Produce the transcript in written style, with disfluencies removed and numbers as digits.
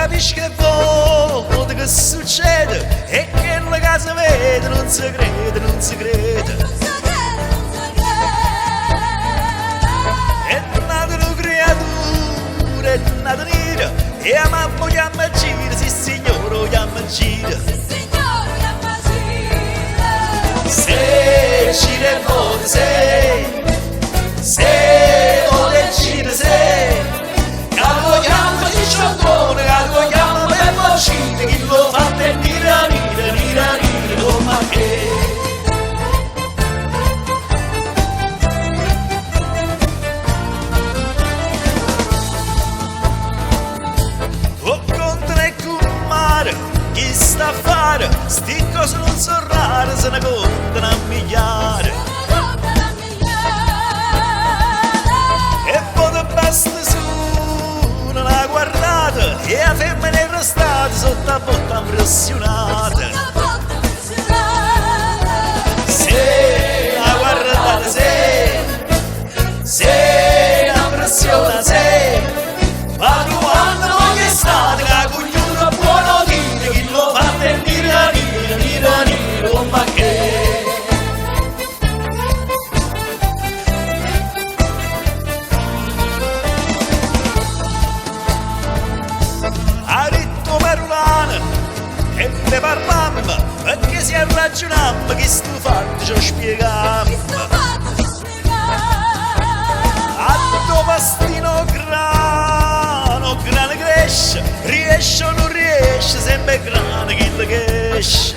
capisci che volta che succede e che la casa vede, non si crede, non si crede. È nata una creatura, è nata nera e a mamma chiama gira, sì signore chiama gira. Se gira e vuole sei, se vuole gira sei, calvo chiama di ciondone, calvo chiama per vocine, chi lo fa per nira nira nira nira, oh ma che. O contare con mare, chi sta a fare, sti cose non sono rare, se ne contano a migliaia. E poi basta su, non la guardate, e la femmina è restata sotto la botta impressionata. Se la guardate, se la impressiona, ma quando non è stata, la cogliona buono dire, chi lo fa per nira nira nira nira, oh ma che. Ha detto Marulana e ne parlammo perché si ragionammo che sto fatto ci spieghiamo. A tuo pastino grano cresce, riesce o non riesce, sempre grano chi lo cresce.